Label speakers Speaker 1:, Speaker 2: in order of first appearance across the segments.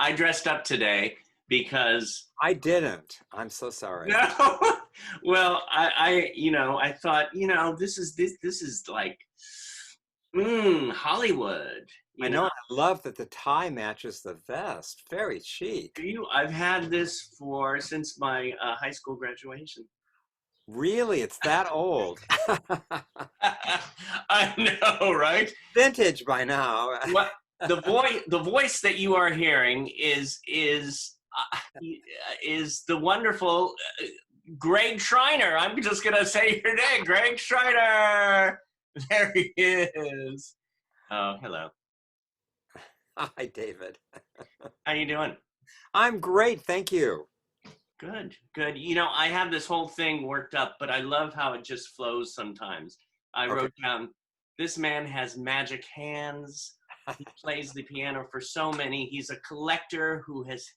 Speaker 1: I dressed up today because
Speaker 2: I didn't. I'm so sorry.
Speaker 1: no. Well, I thought, this is like, Hollywood.
Speaker 2: I know. I love that the tie matches the vest. Very chic.
Speaker 1: I've had this since my high school graduation.
Speaker 2: Really, it's that old.
Speaker 1: I know, right?
Speaker 2: Vintage by now.
Speaker 1: What the voice that you are hearing is the wonderful Greg Schreiner. I'm just gonna say your name, Greg Schreiner. There he is. Oh, hello.
Speaker 2: Hi, David.
Speaker 1: How you doing?
Speaker 2: I'm great, thank you.
Speaker 1: Good, good. I have this whole thing worked up, but I love how it just flows sometimes. I
Speaker 2: Okay.
Speaker 1: wrote down, this man has magic hands. He plays the piano for so many. He's a collector who has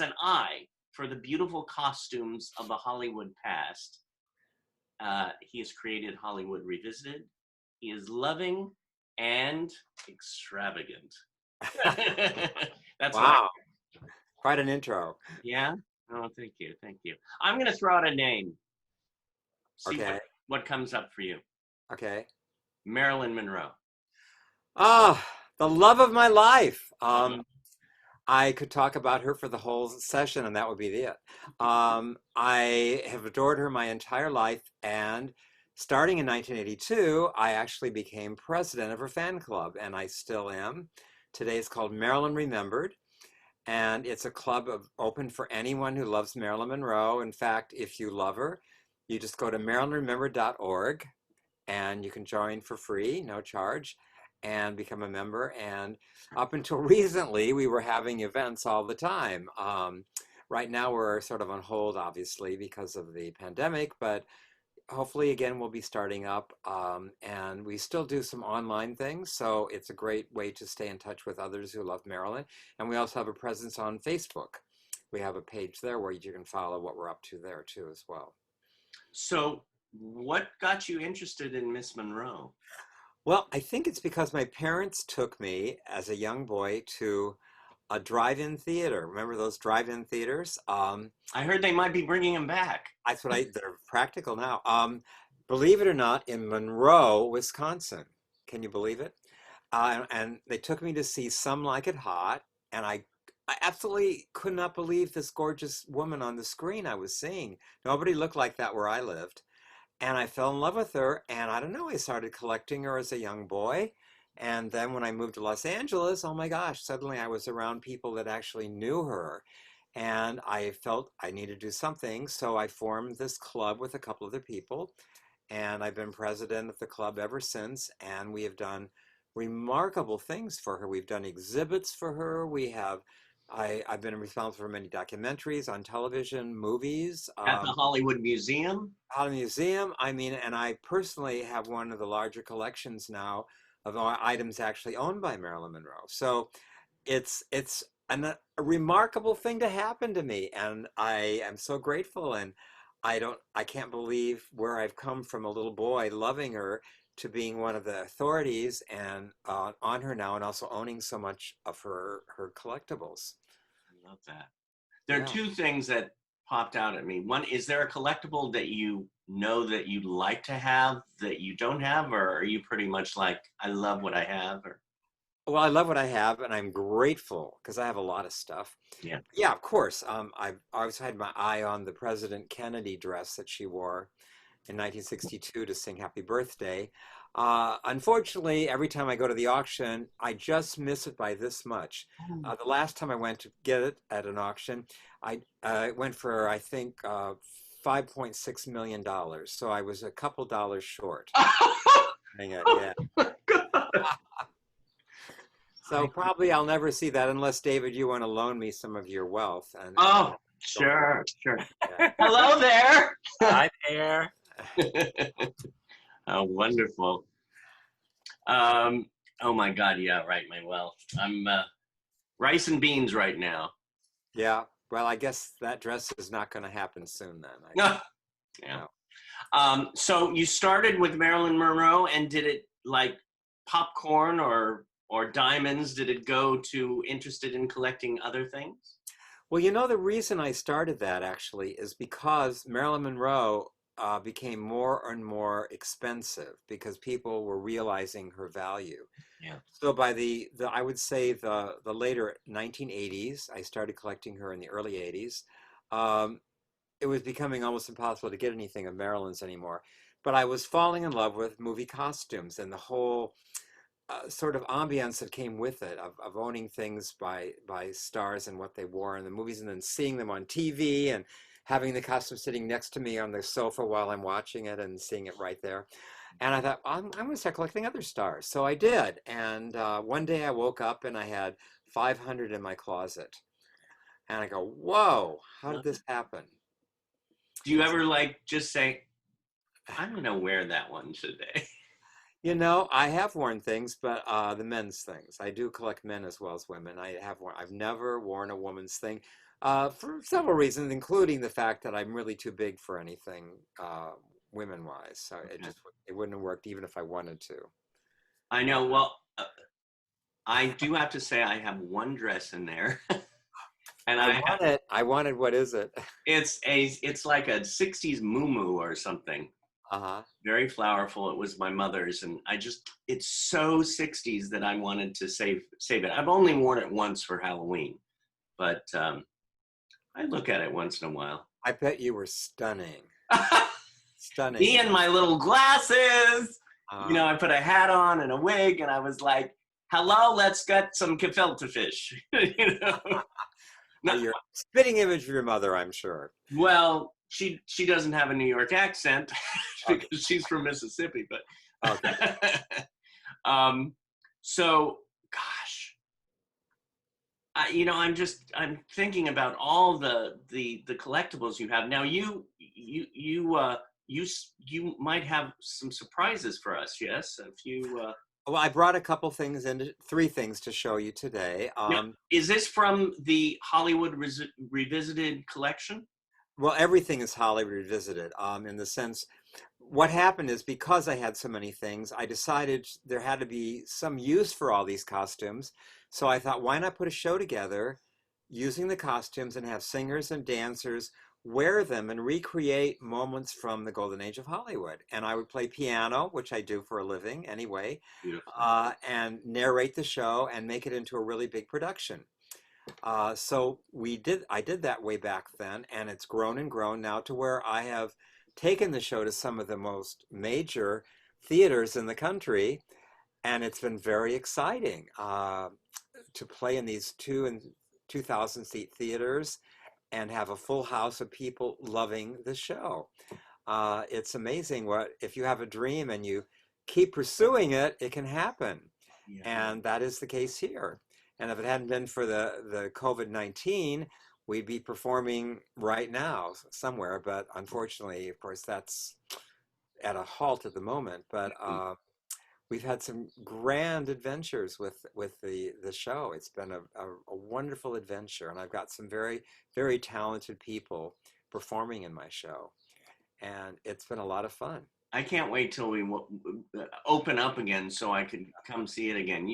Speaker 1: an eye for the beautiful costumes of the Hollywood past. He has created Hollywood Revisited. He is loving and extravagant. That's what
Speaker 2: Wow, quite an intro.
Speaker 1: yeah? Oh, thank you, thank you. I'm gonna throw out a name. See
Speaker 2: Okay,
Speaker 1: what comes up for you.
Speaker 2: okay.
Speaker 1: Marilyn Monroe.
Speaker 2: Ah, the love of my life.
Speaker 1: Uh-huh.
Speaker 2: I could talk about her for the whole session, and that would be it. I have adored her my entire life, and starting in 1982, I actually became president of her fan club, and I still am. Today it's called Marilyn Remembered, and it's a club open for anyone who loves Marilyn Monroe. In fact, if you love her, you just go to marilynremembered.org, and you can join for free, no charge, and become a member. And up until recently, we were having events all the time. Right now, we're sort of on hold, obviously, because of the pandemic, but hopefully, again, we'll be starting up. And we still do some online things, so it's a great way to stay in touch with others who love Marilyn. And we also have a presence on Facebook. We have a page there where you can follow what we're up to there, too, as well.
Speaker 1: So, what got you interested in Miss Monroe?
Speaker 2: Well, I think it's because my parents took me as a young boy to a drive-in theater. Remember those drive-in theaters?
Speaker 1: I heard they might be bringing him back.
Speaker 2: They're practical now. Believe it or not, in Monroe, Wisconsin. Can you believe it? And they took me to see Some Like It Hot, and I absolutely could not believe this gorgeous woman on the screen I was seeing. Nobody looked like that where I lived. And I fell in love with her, and I don't know, I started collecting her as a young boy. And then when I moved to Los Angeles, oh my gosh, suddenly I was around people that actually knew her. And I felt I needed to do something, so I formed this club with a couple other people. And I've been president of the club ever since, and we have done remarkable things for her. We've done exhibits for her. I've been responsible for many documentaries on television, movies.
Speaker 1: At the Hollywood Museum?
Speaker 2: At a museum, I mean, and I personally have one of the larger collections now of items actually owned by Marilyn Monroe. So it's a remarkable thing to happen to me, and I am so grateful. And I can't believe where I've come from a little boy loving her to being one of the authorities and on her now, and also owning so much of her collectibles.
Speaker 1: I love that. There are
Speaker 2: Yeah.
Speaker 1: two things that popped out at me. One, is there a collectible that you know that you'd like to have that you don't have, or are you pretty much like, I love what I have? Or
Speaker 2: Well, I love what I have, and I'm grateful because I have a lot of stuff.
Speaker 1: yeah.
Speaker 2: Yeah, of course. I've always had my eye on the President Kennedy dress that she wore in 1962 to sing Happy Birthday. Unfortunately, every time I go to the auction, I just miss it by this much. The last time I went to get it at an auction, I went for, I think, $5.6 million. So I was a couple dollars short. Dang it, yeah. So probably I'll never see that unless, David, you want to loan me some of your wealth. And
Speaker 1: Oh,
Speaker 2: go for
Speaker 1: sure, sure.
Speaker 2: it.
Speaker 1: Hello there.
Speaker 2: Hi there.
Speaker 1: Oh, wonderful. Oh my God, yeah, right, my wealth. I'm rice and beans right now.
Speaker 2: Yeah. Well, I guess that dress is not going to happen soon then.
Speaker 1: Yeah.
Speaker 2: No.
Speaker 1: So you started with Marilyn Monroe, and did it like popcorn, or or diamonds? Did it go to interested in collecting other things?
Speaker 2: Well, you know, the reason I started that actually is because Marilyn Monroe became more and more expensive because people were realizing her value.
Speaker 1: Yeah.
Speaker 2: So by the I would say the later 1980s, I started collecting her in the early 80s. Um, it was becoming almost impossible to get anything of Marilyn's anymore. But I was falling in love with movie costumes and the whole sort of ambience that came with it of owning things by stars and what they wore in the movies, and then seeing them on TV and having the costume sitting next to me on the sofa while I'm watching it and seeing it right there. And I thought, I'm going to start collecting other stars. So I did. And one day I woke up and I had 500 in my closet. And I go, whoa, how did this happen?
Speaker 1: Do you ever like just say, I'm gonna wear that one today?
Speaker 2: You know, I have worn things, but the men's things. I do collect men as well as women. I've never worn a woman's thing for several reasons, including the fact that I'm really too big for anything women-wise. So
Speaker 1: Okay.
Speaker 2: it wouldn't have worked even if I wanted to.
Speaker 1: I know. Well, I do have to say I have one dress in there, and
Speaker 2: I wanted, what is it?
Speaker 1: it's like a '60s muumuu or something.
Speaker 2: Uh-huh.
Speaker 1: Very flowerful. It was my mother's, and it's so '60s that I wanted to save it. I've only worn it once for Halloween, but I look at it once in a while.
Speaker 2: I bet you were stunning.
Speaker 1: Me
Speaker 2: Stunning.
Speaker 1: and my little glasses.
Speaker 2: Uh,
Speaker 1: I put a hat on and a wig, and I was like, "Hello, let's get some gefilte fish." No,
Speaker 2: you're a spitting image of your mother, I'm sure.
Speaker 1: well, she doesn't have a New York accent
Speaker 2: Okay.
Speaker 1: because she's from Mississippi,
Speaker 2: Okay.
Speaker 1: but um, so gosh, I'm thinking about all the collectibles you have now. You might have some surprises for us. Yes, if you.
Speaker 2: Well, I brought a couple things three things to show you today.
Speaker 1: Now, is this from the Hollywood Revisited collection?
Speaker 2: Well, everything is Hollywood Revisited, in the sense, what happened is because I had so many things, I decided there had to be some use for all these costumes. So I thought, why not put a show together using the costumes and have singers and dancers wear them and recreate moments from the golden age of Hollywood. And I would play piano, which I do for a living anyway,
Speaker 1: Beautiful.
Speaker 2: and narrate the show and make it into a really big production. So I did that way back then, and it's grown and grown now to where I have taken the show to some of the most major theaters in the country, and it's been very exciting to play in these 2,000 seat theaters and have a full house of people loving the show. It's amazing what, if you have a dream and you keep pursuing it, it can happen.
Speaker 1: Yeah.
Speaker 2: And that is the case here. And if it hadn't been for the COVID-19, we'd be performing right now somewhere. But unfortunately, of course, that's at a halt at the moment. But we've had some grand adventures with the show. It's been a wonderful adventure, and I've got some very, very talented people performing in my show, and it's been a lot of fun.
Speaker 1: I can't wait till we open up again so I could come see it again.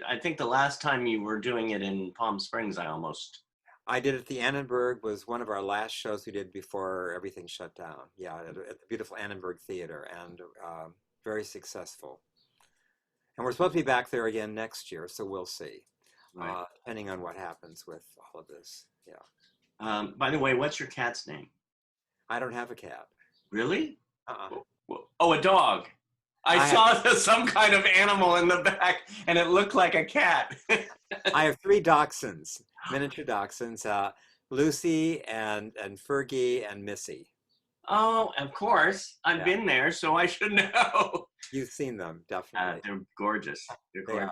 Speaker 1: I think the last time you were doing it in Palm Springs,
Speaker 2: I did it at the Annenberg, was one of our last shows we did before everything shut down. Yeah, at the beautiful Annenberg Theater, and very successful. And we're supposed to be back there again next year, so we'll see,
Speaker 1: right.
Speaker 2: Depending on what happens with all of this. Yeah.
Speaker 1: By the way, what's your cat's name?
Speaker 2: I don't have a cat.
Speaker 1: Really?
Speaker 2: Uh-uh.
Speaker 1: Oh, a dog. I saw some kind of animal in the back, and it looked like a cat.
Speaker 2: I have 3 dachshunds, miniature dachshunds, Lucy and Fergie and Missy.
Speaker 1: Oh, of course. I've been there, so I should know.
Speaker 2: You've seen them, definitely.
Speaker 1: They're gorgeous. They're gorgeous.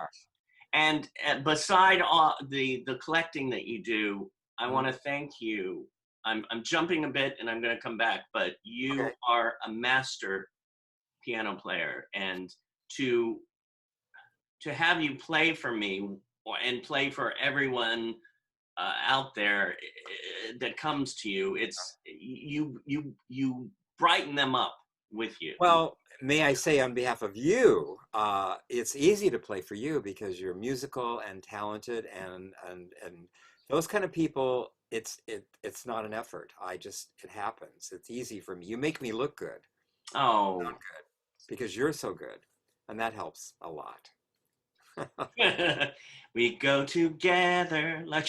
Speaker 2: They are.
Speaker 1: And beside all the collecting that you do, I want to thank you. I'm jumping a bit, and I'm going to come back, but you are a master piano player, and to have you play for me and play for everyone out there that comes to you, it's you brighten them up. with you.
Speaker 2: Well, may I say on behalf of you, it's easy to play for you because you're musical and talented, and those kind of people. It's not an effort. It happens. It's easy for me. You make me look good,
Speaker 1: Oh.
Speaker 2: sound good, because you're so good, and that helps a lot.
Speaker 1: We go together like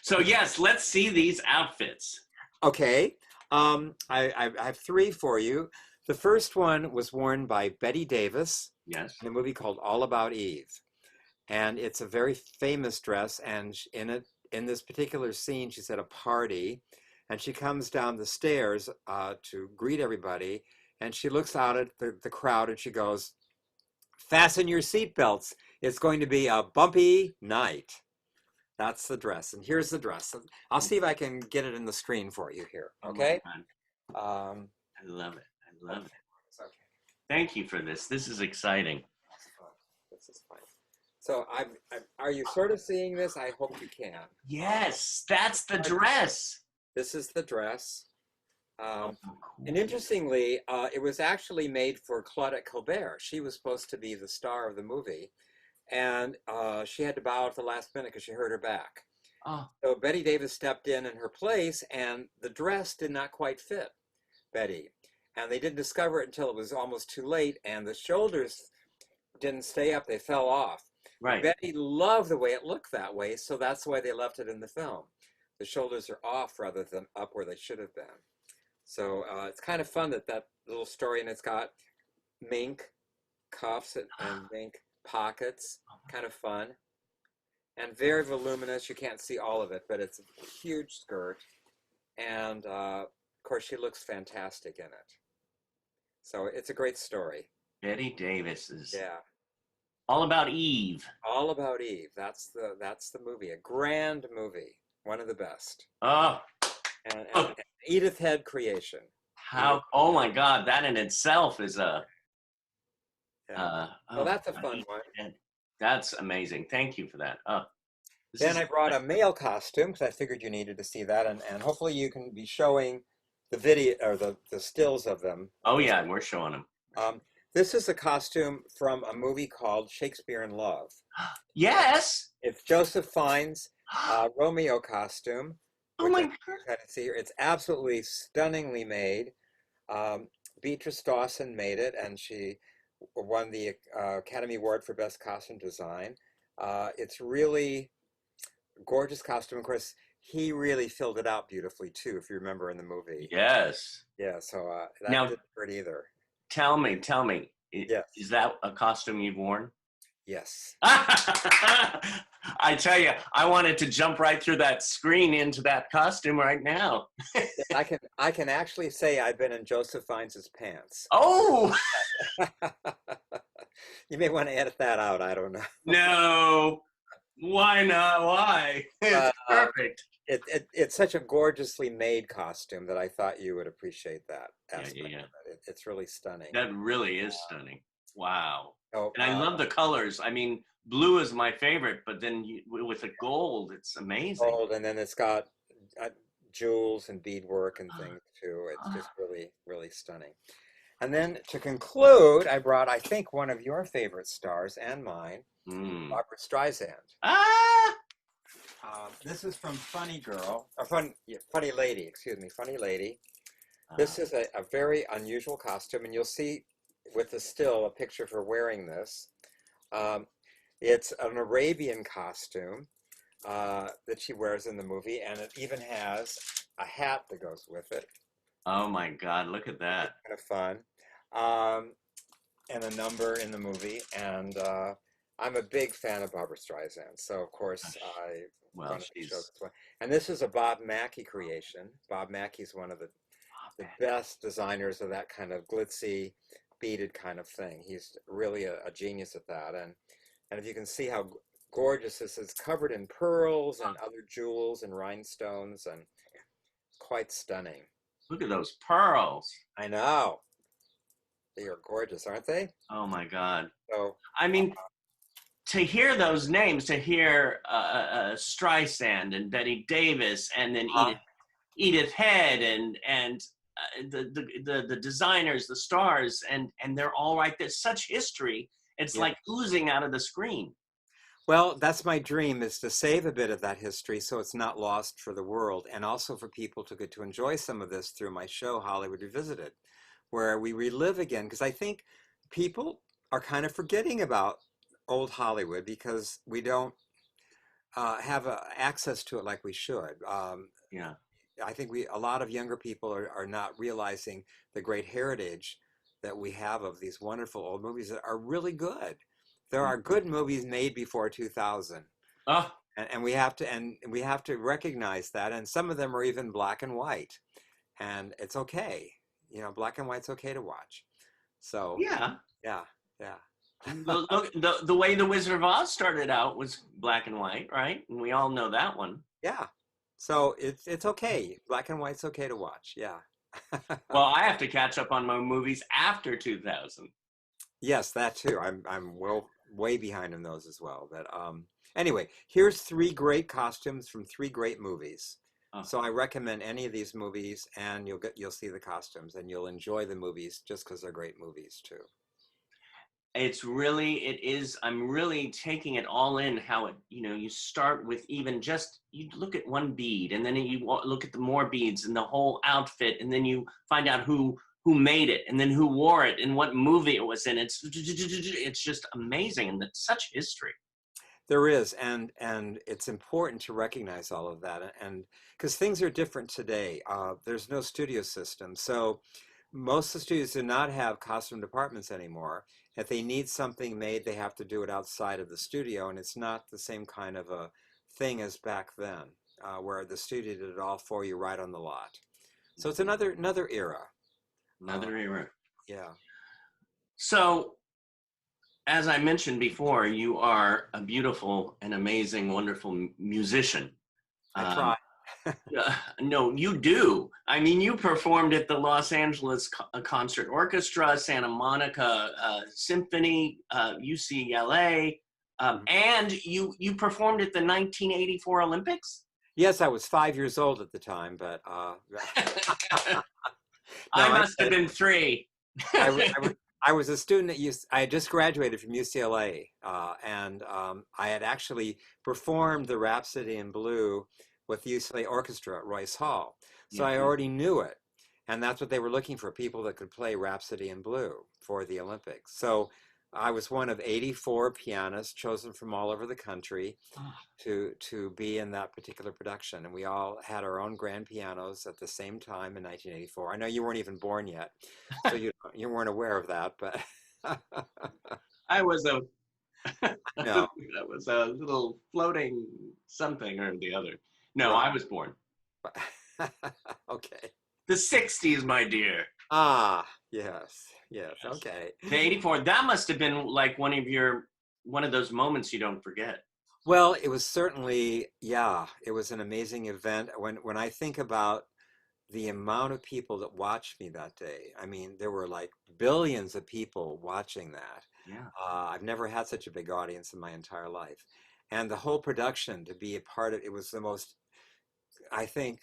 Speaker 1: so yes, let's see these outfits.
Speaker 2: Okay, I have three for you. The first one was worn by Betty Davis
Speaker 1: Yes.
Speaker 2: in a movie called All About Eve. And it's a very famous dress. And in this particular scene, she's at a party and she comes down the stairs to greet everybody. And she looks out at the crowd and she goes, "Fasten your seatbelts. It's going to be a bumpy night." That's the dress. And here's the dress. I'll see if I can get it in the screen for you here. Okay.
Speaker 1: I love it. I love it.
Speaker 2: Okay.
Speaker 1: Thank you for this. This is exciting.
Speaker 2: This is fine. So are you sort of seeing this? I hope you can.
Speaker 1: Yes, that's the dress.
Speaker 2: This is the dress.
Speaker 1: Cool.
Speaker 2: And interestingly, it was actually made for Claudette Colbert. She was supposed to be the star of the movie. And she had to bow at the last minute because she hurt her back.
Speaker 1: Oh.
Speaker 2: So Betty Davis stepped in her place, and the dress did not quite fit Betty. And they didn't discover it until it was almost too late, and the shoulders didn't stay up, they fell off.
Speaker 1: Right.
Speaker 2: Betty loved the way it looked that way, so that's why they left it in the film. The shoulders are off rather than up where they should have been. So it's kind of fun that little story, and it's got mink cuffs and mink pockets, kind of fun, and very voluminous. You can't see all of it, but it's a huge skirt, and of course she looks fantastic in it. So it's a great story.
Speaker 1: Betty Davis is
Speaker 2: All
Speaker 1: About Eve.
Speaker 2: All About Eve. That's the movie. A grand movie, one of the best.
Speaker 1: Oh,
Speaker 2: and Edith Head creation.
Speaker 1: Oh my God, that in itself is a.
Speaker 2: Well, that's a fun one.
Speaker 1: That's amazing. Thank you for that.
Speaker 2: Then I brought a male costume because I figured you needed to see that, and hopefully you can be showing the video or the stills of them.
Speaker 1: Oh yeah, we're showing them.
Speaker 2: This is a costume from a movie called Shakespeare in Love.
Speaker 1: Yes.
Speaker 2: It's Joseph Fiennes' Romeo costume.
Speaker 1: Oh my God.
Speaker 2: See here. It's absolutely stunningly made. Beatrice Dawson made it, and she won the Academy Award for Best Costume Design. It's really gorgeous costume. Of course, he really filled it out beautifully too, if you remember in the movie.
Speaker 1: Yes.
Speaker 2: Yeah, so that didn't hurt either.
Speaker 1: Tell me,
Speaker 2: Yes.
Speaker 1: Is that a costume you've worn?
Speaker 2: Yes.
Speaker 1: I tell you, I wanted to jump right through that screen into that costume right now.
Speaker 2: I can actually say I've been in Joseph Fiennes' pants.
Speaker 1: Oh!
Speaker 2: You may want to edit that out. I don't know.
Speaker 1: No. Why not? Why? It's perfect.
Speaker 2: It's such a gorgeously made costume that I thought you would appreciate that aspect of it. It's really stunning.
Speaker 1: That really is stunning. Wow.
Speaker 2: Oh,
Speaker 1: and I love the colors. I mean, blue is my favorite, but then with the gold, it's amazing.
Speaker 2: Gold, and then it's got jewels and beadwork and things too. It's just really, really stunning. And then to conclude, I brought, I think, one of your favorite stars and mine, Barbra Streisand. This is from Funny Lady, excuse me, Funny Lady. This is a very unusual costume, and you'll see with the still a picture of her wearing this. It's an Arabian costume that she wears in the movie, and it even has a hat that goes with it.
Speaker 1: Oh my God, look at that.
Speaker 2: Kind of fun. And a number in the movie, and I'm a big fan of Barbra Streisand, so of course I wanted to show this one. And this is a Bob Mackie creation. Bob Mackie's one of the best designers of that kind of glitzy, beaded kind of thing. He's really a genius at that. And if you can see how gorgeous this is, covered in pearls and other jewels and rhinestones, and quite stunning.
Speaker 1: Look at those pearls.
Speaker 2: I know. They are gorgeous, aren't they?
Speaker 1: Oh my God.
Speaker 2: So
Speaker 1: I mean, to hear those names, to hear Streisand and Betty Davis, and then Edith Head, and the designers, the stars, and they're all right there. Such history. It's
Speaker 2: Yeah.
Speaker 1: like oozing out of the screen.
Speaker 2: Well, that's my dream, is to save a bit of that history so it's not lost for the world, and also for people to get to enjoy some of this through my show, Hollywood Revisited, where we relive again, because I think people are kind of forgetting about old Hollywood because we don't have access to it like we should.
Speaker 1: Yeah.
Speaker 2: I think a lot of younger people are not realizing the great heritage that we have of these wonderful old movies that are really good. There are good movies made before 2000,
Speaker 1: Oh,
Speaker 2: and we have to recognize that. And some of them are even black and white, and it's okay. You know, black and white's okay to watch. So
Speaker 1: yeah.
Speaker 2: yeah, yeah,
Speaker 1: The way the Wizard of Oz started out was black and white, right? And we all know that one.
Speaker 2: yeah. So it's okay. Black and white's okay to watch. Yeah.
Speaker 1: Well, I have to catch up on my movies after 2000.
Speaker 2: Yes, that too. I'm well way behind in those as well. But anyway, here's three great costumes from three great movies.
Speaker 1: Oh.
Speaker 2: So I recommend any of these movies, and you'll see the costumes, and you'll enjoy the movies just because they're great movies too.
Speaker 1: It is, I'm really taking it all in, how it, you start with even just, you look at one bead, and then you look at the more beads and the whole outfit, and then you find out who made it, and then who wore it, and what movie it was in. It's just amazing, and it's such history.
Speaker 2: There is, and it's important to recognize all of that, and because things are different today. There's no studio system, so most of the studios do not have costume departments anymore. If they need something made, they have to do it outside of the studio, and it's not the same kind of a thing as back then, where the studio did it all for you right on the lot. So it's another era.
Speaker 1: Another era.
Speaker 2: Yeah.
Speaker 1: So, as I mentioned before, you are a beautiful and amazing, wonderful musician.
Speaker 2: I try.
Speaker 1: No, you do. I mean, you performed at the Los Angeles Concert Orchestra, Santa Monica Symphony, UCLA, and you performed at the 1984 Olympics?
Speaker 2: Yes, I was 5 years old at the time, but
Speaker 1: I must have been 3.
Speaker 2: I was a student at I had just graduated from UCLA, and I had actually performed the Rhapsody in Blue with the UCLA Orchestra at Royce Hall. So I already knew it. And that's what they were looking for, people that could play Rhapsody in Blue for the Olympics. So I was one of 84 pianists chosen from all over the country to be in that particular production. And we all had our own grand pianos at the same time in 1984. I know you weren't even born yet, so you weren't aware of that, but
Speaker 1: I was a
Speaker 2: no.
Speaker 1: that was a little floating something or the other. No,
Speaker 2: Right.
Speaker 1: I was born.
Speaker 2: Okay.
Speaker 1: The 60s, my dear.
Speaker 2: Ah, yes, okay.
Speaker 1: The 84, that must have been like one of those moments you don't forget.
Speaker 2: Well, it was certainly, yeah, it was an amazing event. When I think about the amount of people that watched me that day, I mean, there were like billions of people watching that.
Speaker 1: Yeah.
Speaker 2: I've never had such a big audience in my entire life. And the whole production, to be a part of it, was the most, I think,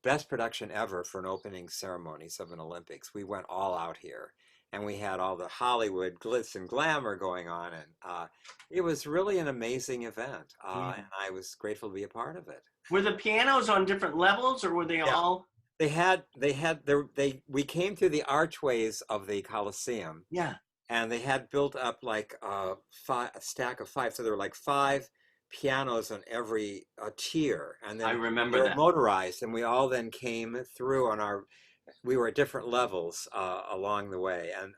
Speaker 2: best production ever for an opening ceremonies of an Olympics. We went all out here, and we had all the Hollywood glitz and glamour going on, and it was really an amazing event, and I was grateful to be a part of it.
Speaker 1: Were the pianos on different levels, or were they all?
Speaker 2: We came through the archways of the Coliseum.
Speaker 1: Yeah.
Speaker 2: And they had built up like a stack of 5, so there were like 5 pianos on every tier, and then
Speaker 1: I remember
Speaker 2: they were
Speaker 1: that.
Speaker 2: motorized, and we all then came through we were at different levels along the way, and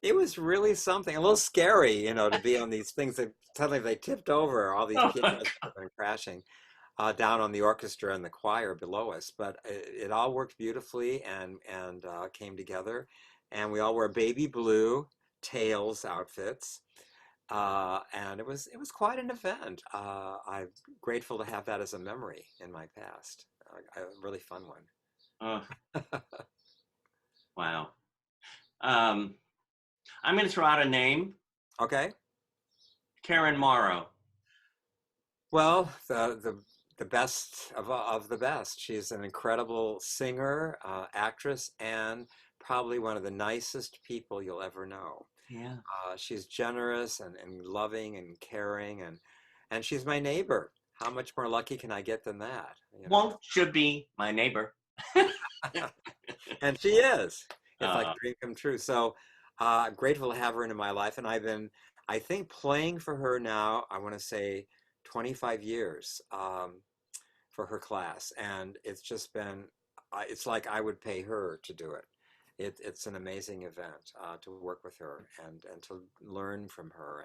Speaker 2: it was really something, a little scary, to be on these things that suddenly they tipped over, all these pianos and crashing down on the orchestra and the choir below us, but it all worked beautifully and came together, and we all wore baby blue tails outfits. And it was quite an event. I'm grateful to have that as a memory in my past. A really fun one.
Speaker 1: Wow. I'm going to throw out a name.
Speaker 2: Okay.
Speaker 1: Karen Morrow.
Speaker 2: Well, the the best of the best. She's an incredible singer, actress, and probably one of the nicest people you'll ever know.
Speaker 1: Yeah.
Speaker 2: She's generous and loving and caring, and she's my neighbor. How much more lucky can I get than that? You know,
Speaker 1: Should be my neighbor.
Speaker 2: and she is. It's like
Speaker 1: Uh,
Speaker 2: a dream come true. So I'm grateful to have her into my life, and I've been, I think, playing for her now. I want to say 25 years. For her class, and it's just been it's like I would pay her to do it. It's an amazing event to work with her and to learn from her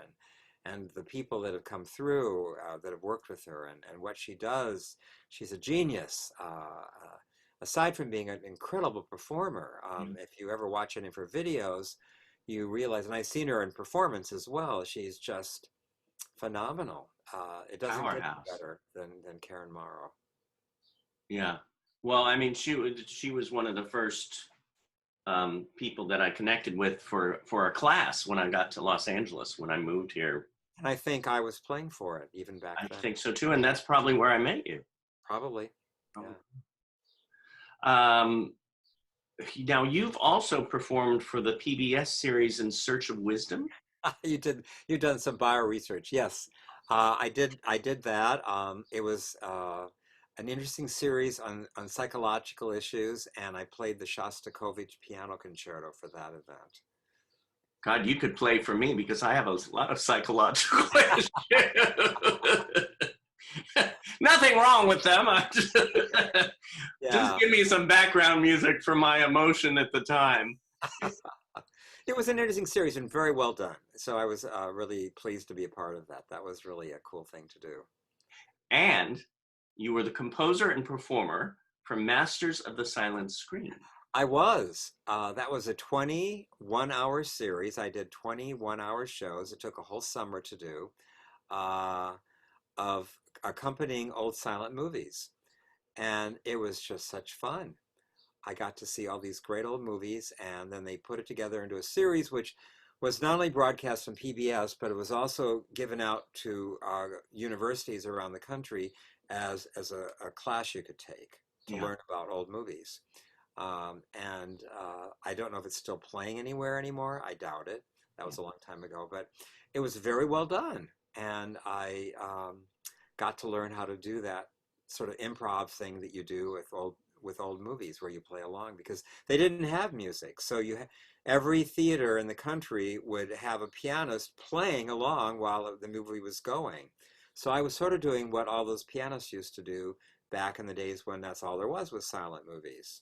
Speaker 2: and the people that have come through that have worked with her and what she does. She's a genius. Aside from being an incredible performer, if you ever watch any of her videos, you realize, and I've seen her in performance as well, she's just phenomenal. It doesn't get
Speaker 1: Powerhouse.
Speaker 2: better than Karen Morrow.
Speaker 1: Yeah. Well, I mean, she was one of the first people that I connected with for a class when I got to Los Angeles when I moved here.
Speaker 2: And I think I was playing for it even back
Speaker 1: I
Speaker 2: then.
Speaker 1: think so too, and that's probably where I met you.
Speaker 2: Probably. Yeah.
Speaker 1: Um, Now you've also performed for the PBS series In Search of Wisdom.
Speaker 2: You've done some bio research. Yes. I did that. It was an interesting series on psychological issues, and I played the Shostakovich piano concerto for that event.
Speaker 1: God, you could play for me because I have a lot of psychological issues. Nothing wrong with them. Just
Speaker 2: Yeah.
Speaker 1: give me some background music for my emotion at the time.
Speaker 2: It was an interesting series and very well done. So I was really pleased to be a part of that. That was really a cool thing to do.
Speaker 1: And you were the composer and performer for Masters of the Silent Screen.
Speaker 2: I was. That was a 21-hour series. I did 21-hour shows. It took a whole summer to do of accompanying old silent movies. And it was just such fun. I got to see all these great old movies, and then they put it together into a series, which was not only broadcast on PBS, but it was also given out to universities around the country as a class you could take to
Speaker 1: Yeah.
Speaker 2: learn about old movies. And I don't know if it's still playing anywhere anymore. I doubt it. That was a long time ago, but it was very well done. And I got to learn how to do that sort of improv thing that you do with old movies where you play along because they didn't have music. So every theater in the country would have a pianist playing along while the movie was going. So I was sort of doing what all those pianists used to do back in the days when that's all there was silent movies.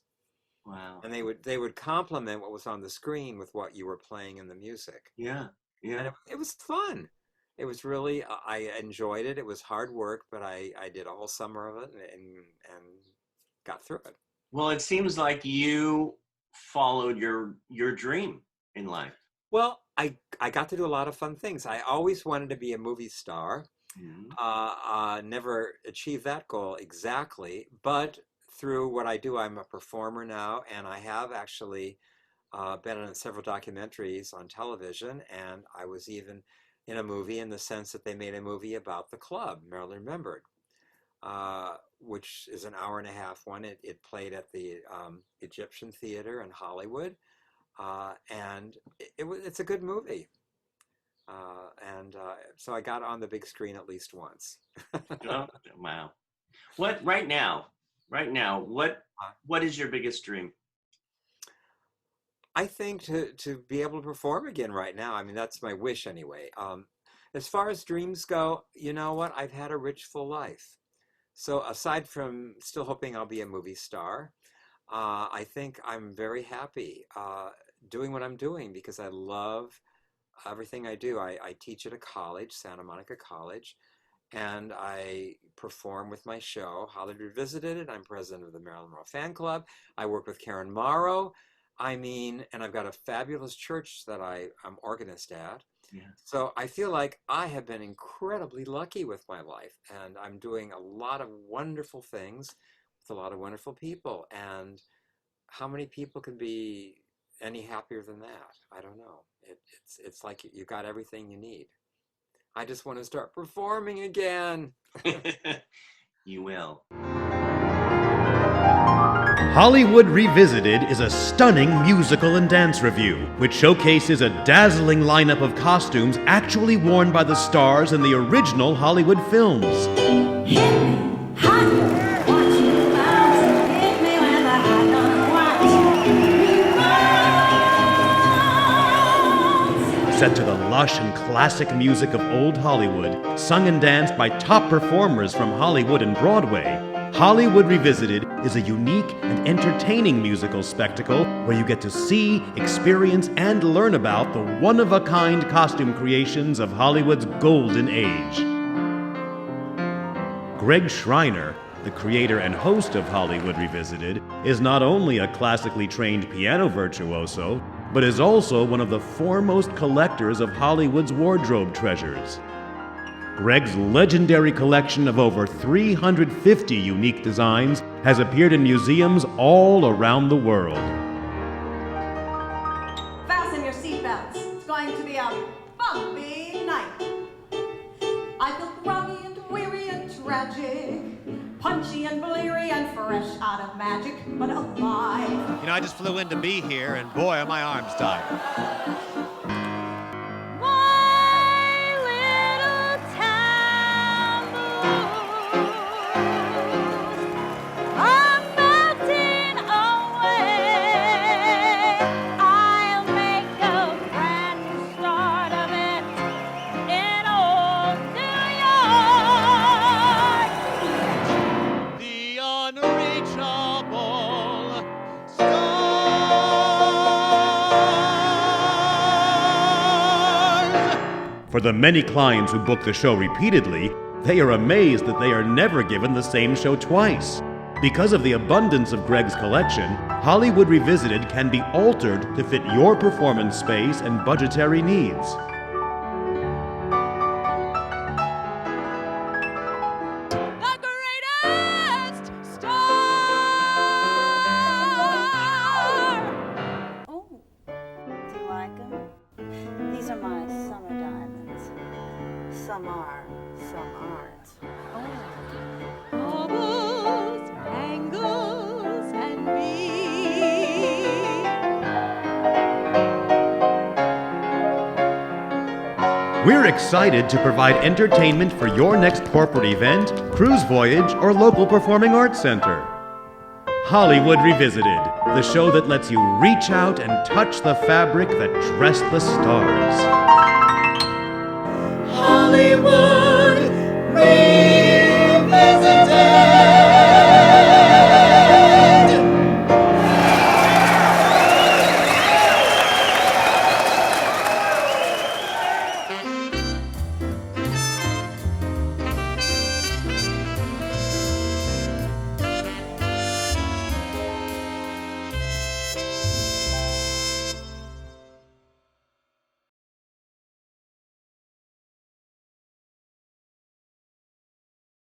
Speaker 1: Wow.
Speaker 2: And they would complement what was on the screen with what you were playing in the music.
Speaker 1: Yeah.
Speaker 2: And
Speaker 1: Yeah.
Speaker 2: it was fun. It was really, I enjoyed it. It was hard work, but I did a whole summer of it and got through it.
Speaker 1: Well, it seems like you followed your dream in life.
Speaker 2: Well, I got to do a lot of fun things. I always wanted to be a movie star.
Speaker 1: Mhm.
Speaker 2: Never achieved that goal exactly, but through what I do, I'm a performer now, and I have actually been in several documentaries on television, and I was even in a movie in the sense that they made a movie about the club, Marilyn Remembered, which is an hour and a half one. It played at the Egyptian Theater in Hollywood, and it's a good movie. And so I got on the big screen at least once.
Speaker 1: Oh, wow. What right now, what is your biggest dream?
Speaker 2: I think to be able to perform again right now. I mean, that's my wish anyway. As far as dreams go, you know what? I've had a rich, full life. So aside from still hoping I'll be a movie star, I think I'm very happy doing what I'm doing because I love everything I do. I teach at a college, Santa Monica College, and I perform with my show, Hollywood Revisited. I'm president of the Marilyn Monroe Fan Club. I work with Karen Morrow. I mean, and I've got a fabulous church that I'm organist at.
Speaker 1: Yeah.
Speaker 2: So I feel like I have been incredibly lucky with my life, and I'm doing a lot of wonderful things with a lot of wonderful people. And how many people can be any happier than that? I don't know. It's like you got everything you need. I just want to start performing again.
Speaker 1: You will.
Speaker 3: Hollywood Revisited is a stunning musical and dance review, which showcases a dazzling lineup of costumes actually worn by the stars in the original Hollywood films.
Speaker 4: Hit me, hot, watch me bounce, hit me when the hot done watch.
Speaker 3: Set to the lush and classic music of old Hollywood, sung and danced by top performers from Hollywood and Broadway, Hollywood Revisited is a unique and entertaining musical spectacle where you get to see, experience, and learn about the one-of-a-kind costume creations of Hollywood's golden age. Greg Schreiner, the creator and host of Hollywood Revisited, is not only a classically trained piano virtuoso, but is also one of the foremost collectors of Hollywood's wardrobe treasures. Greg's legendary collection of over 350 unique designs has appeared in museums all around the world.
Speaker 4: Fasten your seatbelts. It's going to be a bumpy night. I feel groggy and weary and tragic, punchy and bleary and fresh out of magic, but alive.
Speaker 5: You know, I just flew in to be here, and boy, are my arms tired.
Speaker 3: For the many clients who book the show repeatedly, they are amazed that they are never given the same show twice. Because of the abundance of Greg's collection, Hollywood Revisited can be altered to fit your performance space and budgetary needs.
Speaker 4: The greatest star!
Speaker 6: Oh, do you like them? These are my summer diamonds. Some are, some aren't.
Speaker 4: Baubles, bangles, and beads.
Speaker 3: We're excited to provide entertainment for your next corporate event, cruise voyage, or local performing arts center. Hollywood Revisited, the show that lets you reach out and touch the fabric that dressed the stars.
Speaker 4: Hollywood!